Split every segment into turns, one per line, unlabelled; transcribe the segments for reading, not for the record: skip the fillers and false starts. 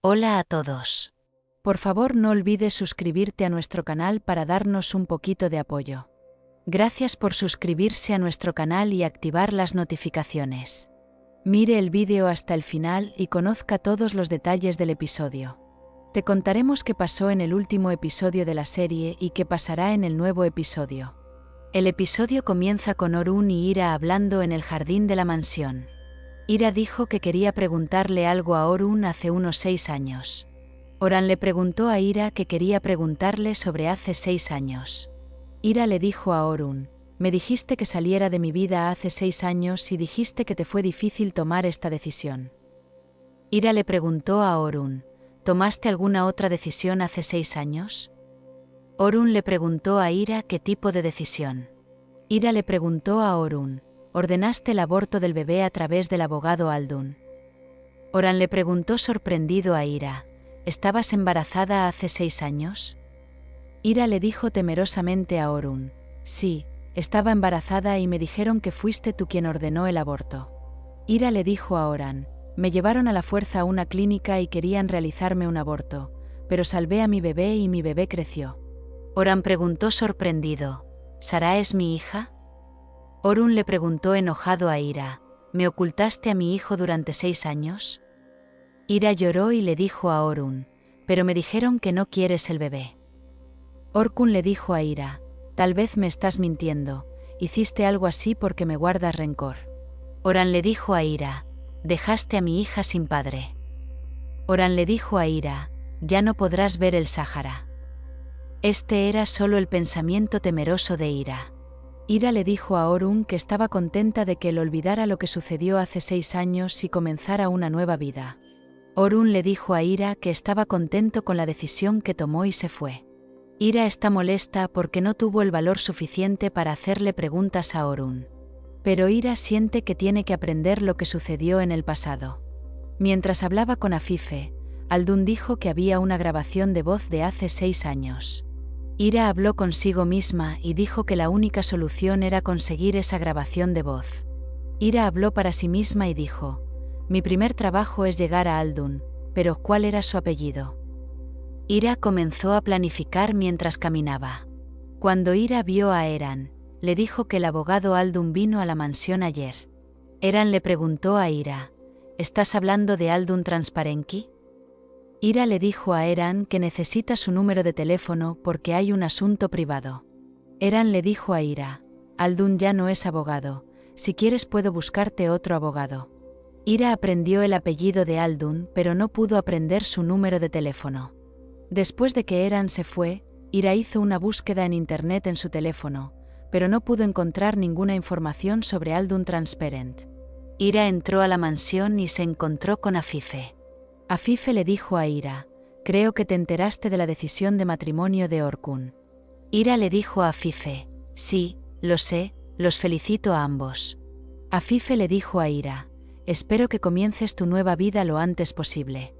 Hola a todos. Por favor, no olvides suscribirte a nuestro canal para darnos un poquito de apoyo. Gracias por suscribirse a nuestro canal y activar las notificaciones. Mire el vídeo hasta el final y conozca todos los detalles del episodio. Te contaremos qué pasó en el último episodio de la serie y qué pasará en el nuevo episodio. El episodio comienza con Orun y Ira hablando en el jardín de la mansión. Ira dijo que quería preguntarle algo a Orun hace unos 6 años. Oran le preguntó a Ira que quería preguntarle sobre hace 6 años. Ira le dijo a Orun: me dijiste que saliera de mi vida hace 6 años y dijiste que te fue difícil tomar esta decisión. Ira le preguntó a Orun: ¿tomaste alguna otra decisión hace 6 años? Orun le preguntó a Ira qué tipo de decisión. Ira le preguntó a Orun: ¿ordenaste el aborto del bebé a través del abogado Aldun? Oran le preguntó sorprendido a Ira: ¿estabas embarazada hace 6 años? Ira le dijo temerosamente a Orun: sí, estaba embarazada y me dijeron que fuiste tú quien ordenó el aborto. Ira le dijo a Oran: me llevaron a la fuerza a una clínica y querían realizarme un aborto, pero salvé a mi bebé y mi bebé creció. Oran preguntó sorprendido: ¿Sara es mi hija? Orun le preguntó enojado a Ira: ¿me ocultaste a mi hijo durante 6 años? Ira lloró y le dijo a Orun: pero me dijeron que no quieres el bebé. Orkun le dijo a Ira: tal vez me estás mintiendo, hiciste algo así porque me guardas rencor. Oran le dijo a Ira: dejaste a mi hija sin padre. Oran le dijo a Ira: ya no podrás ver el Sáhara. Este era solo el pensamiento temeroso de Ira. Ira le dijo a Orun que estaba contenta de que él olvidara lo que sucedió hace 6 años y comenzara una nueva vida. Orun le dijo a Ira que estaba contento con la decisión que tomó y se fue. Ira está molesta porque no tuvo el valor suficiente para hacerle preguntas a Orun. Pero Ira siente que tiene que aprender lo que sucedió en el pasado. Mientras hablaba con Afife, Aldun dijo que había una grabación de voz de hace 6 años. Ira habló consigo misma y dijo que la única solución era conseguir esa grabación de voz. Ira habló para sí misma y dijo: mi primer trabajo es llegar a Aldun, pero ¿cuál era su apellido? Ira comenzó a planificar mientras caminaba. Cuando Ira vio a Eran, le dijo que el abogado Aldun vino a la mansión ayer. Eran le preguntó a Ira: ¿estás hablando de Aldun Transparenki? Ira le dijo a Eran que necesita su número de teléfono porque hay un asunto privado. Eran le dijo a Ira: Aldun ya no es abogado, si quieres puedo buscarte otro abogado. Ira aprendió el apellido de Aldun, pero no pudo aprender su número de teléfono. Después de que Eran se fue, Ira hizo una búsqueda en internet en su teléfono, pero no pudo encontrar ninguna información sobre Aldun Transparent. Ira entró a la mansión y se encontró con Afife. Afife le dijo a Ira: creo que te enteraste de la decisión de matrimonio de Orkun. Ira le dijo a Afife: sí, lo sé, los felicito a ambos. Afife le dijo a Ira: espero que comiences tu nueva vida lo antes posible.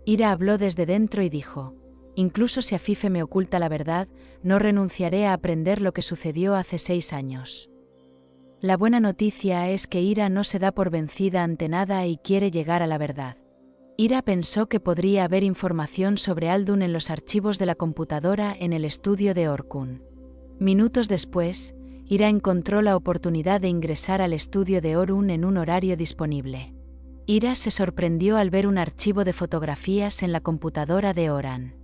Ira habló desde dentro y dijo: incluso si Afife me oculta la verdad, no renunciaré a aprender lo que sucedió hace 6 años. La buena noticia es que Ira no se da por vencida ante nada y quiere llegar a la verdad. Ira pensó que podría haber información sobre Aldun en los archivos de la computadora en el estudio de Orkun. Minutos después, Ira encontró la oportunidad de ingresar al estudio de Orun en un horario disponible. Ira se sorprendió al ver un archivo de fotografías en la computadora de Oran.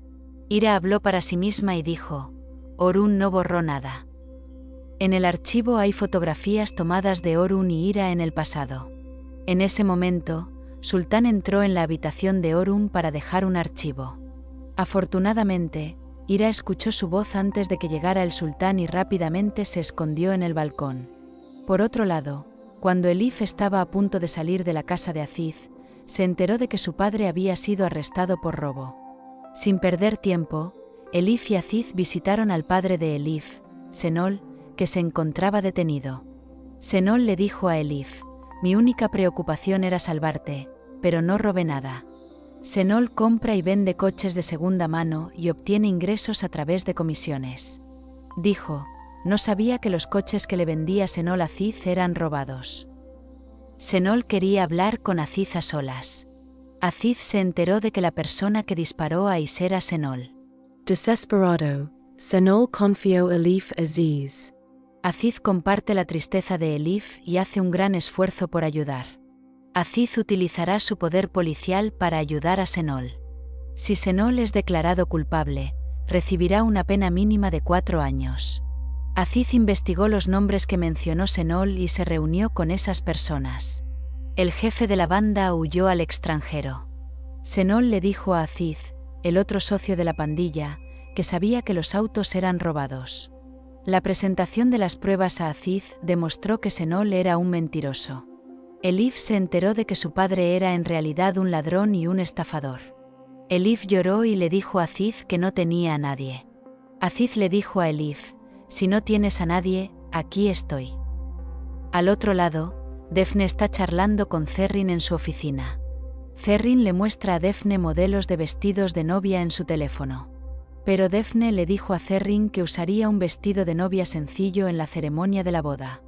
Ira habló para sí misma y dijo: Orun no borró nada. En el archivo hay fotografías tomadas de Orun y Ira en el pasado. En ese momento, Sultán entró en la habitación de Orun para dejar un archivo. Afortunadamente, Ira escuchó su voz antes de que llegara el sultán y rápidamente se escondió en el balcón. Por otro lado, cuando Elif estaba a punto de salir de la casa de Aziz, se enteró de que su padre había sido arrestado por robo. Sin perder tiempo, Elif y Aziz visitaron al padre de Elif, Senol, que se encontraba detenido. Senol le dijo a Elif: mi única preocupación era salvarte, pero no robé nada. Senol compra y vende coches de segunda mano y obtiene ingresos a través de comisiones. Dijo: no sabía que los coches que le vendía Senol a Aziz eran robados. Senol quería hablar con Aziz a solas. Aziz se enteró de que la persona que disparó a Aziz era Senol.
Desesperado, Senol confió Elif Aziz.
Aziz comparte la tristeza de Elif y hace un gran esfuerzo por ayudar. Aziz utilizará su poder policial para ayudar a Senol. Si Senol es declarado culpable, recibirá una pena mínima de 4 años. Aziz investigó los nombres que mencionó Senol y se reunió con esas personas. El jefe de la banda huyó al extranjero. Senol le dijo a Aziz, el otro socio de la pandilla, que sabía que los autos eran robados. La presentación de las pruebas a Aziz demostró que Senol era un mentiroso. Elif se enteró de que su padre era en realidad un ladrón y un estafador. Elif lloró y le dijo a Aziz que no tenía a nadie. Aziz le dijo a Elif, si no tienes a nadie, aquí estoy. Al otro lado, Defne está charlando con Zerrin en su oficina. Zerrin le muestra a Defne modelos de vestidos de novia en su teléfono. Pero Defne le dijo a Zerrin que usaría un vestido de novia sencillo en la ceremonia de la boda.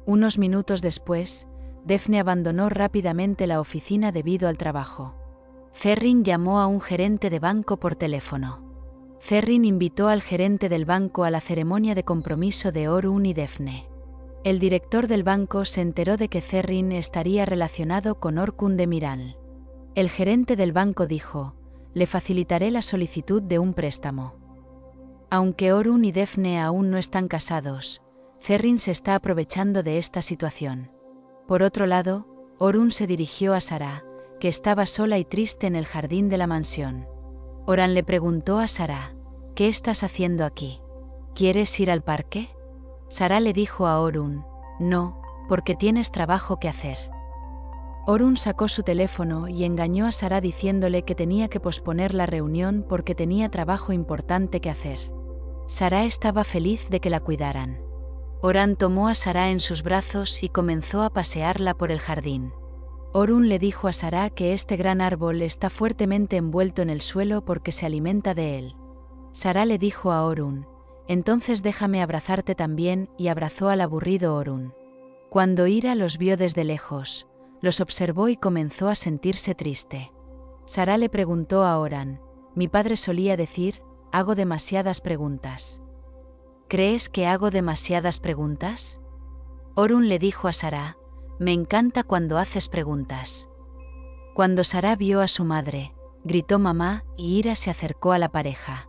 Unos minutos después, Defne abandonó rápidamente la oficina debido al trabajo. Zerrin llamó a un gerente de banco por teléfono. Zerrin invitó al gerente del banco a la ceremonia de compromiso de Orun y Defne. El director del banco se enteró de que Zerrin estaría relacionado con Orkun Demiral. El gerente del banco dijo, le facilitaré la solicitud de un préstamo. Aunque Orun y Defne aún no están casados, Zerrin se está aprovechando de esta situación. Por otro lado, Orun se dirigió a Sara, que estaba sola y triste en el jardín de la mansión. Oran le preguntó a Sara, ¿qué estás haciendo aquí? ¿Quieres ir al parque? Sara le dijo a Orun, no, porque tienes trabajo que hacer. Orun sacó su teléfono y engañó a Sara diciéndole que tenía que posponer la reunión porque tenía trabajo importante que hacer. Sara estaba feliz de que la cuidaran. Oran tomó a Sara en sus brazos y comenzó a pasearla por el jardín. Orun le dijo a Sara que este gran árbol está fuertemente envuelto en el suelo porque se alimenta de él. Sara le dijo a Orun, entonces déjame abrazarte también, y abrazó al aburrido Orun. Cuando Ira los vio desde lejos, los observó y comenzó a sentirse triste. Sara le preguntó a Oran, mi padre solía decir, hago demasiadas preguntas. ¿Crees que hago demasiadas preguntas? Orun le dijo a Sara, me encanta cuando haces preguntas. Cuando Sara vio a su madre, gritó mamá y Ira se acercó a la pareja.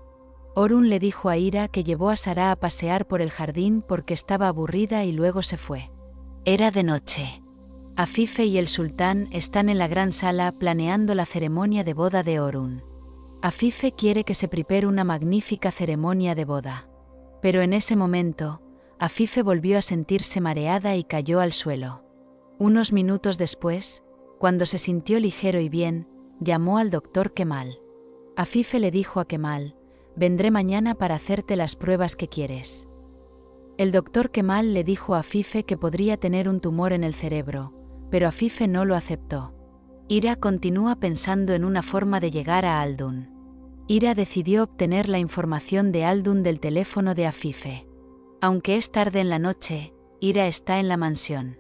Orun le dijo a Ira que llevó a Sara a pasear por el jardín porque estaba aburrida y luego se fue. Era de noche. Afife y el sultán están en la gran sala planeando la ceremonia de boda de Orun. Afife quiere que se prepare una magnífica ceremonia de boda. Pero en ese momento, Afife volvió a sentirse mareada y cayó al suelo. Unos minutos después, cuando se sintió ligero y bien, llamó al doctor Kemal. Afife le dijo a Kemal, vendré mañana para hacerte las pruebas que quieres. El doctor Kemal le dijo a Afife que podría tener un tumor en el cerebro, pero Afife no lo aceptó. Ira continúa pensando en una forma de llegar a Aldun. Ira decidió obtener la información de Aldun del teléfono de Afife. Aunque es tarde en la noche, Ira está en la mansión.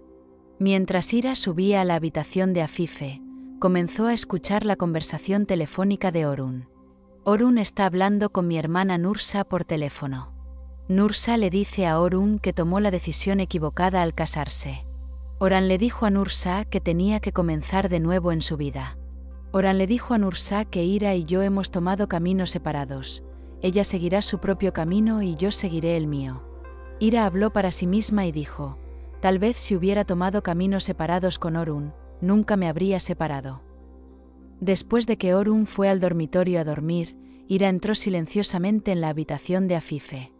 Mientras Ira subía a la habitación de Afife, comenzó a escuchar la conversación telefónica de Orun. Orun está hablando con mi hermana Nursa por teléfono. Nursa le dice a Orun que tomó la decisión equivocada al casarse. Oran le dijo a Nursa que tenía que comenzar de nuevo en su vida. Oran le dijo a Nursa que Ira y yo hemos tomado caminos separados. Ella seguirá su propio camino y yo seguiré el mío. Ira habló para sí misma y dijo, tal vez si hubiera tomado caminos separados con Orun, nunca me habría separado. Después de que Orun fue al dormitorio a dormir, Ira entró silenciosamente en la habitación de Afife.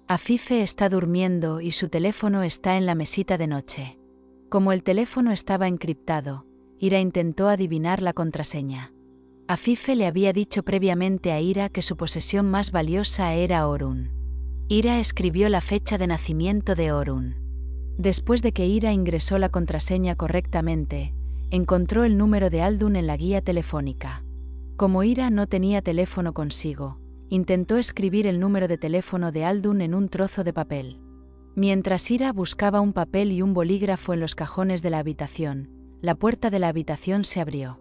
Afife está durmiendo y su teléfono está en la mesita de noche. Como el teléfono estaba encriptado, Ira intentó adivinar la contraseña. Afife le había dicho previamente a Ira que su posesión más valiosa era Orun. Ira escribió la fecha de nacimiento de Orun. Después de que Ira ingresó la contraseña correctamente, encontró el número de Aldun en la guía telefónica. Como Ira no tenía teléfono consigo, intentó escribir el número de teléfono de Aldun en un trozo de papel. Mientras Ira buscaba un papel y un bolígrafo en los cajones de la habitación, la puerta de la habitación se abrió.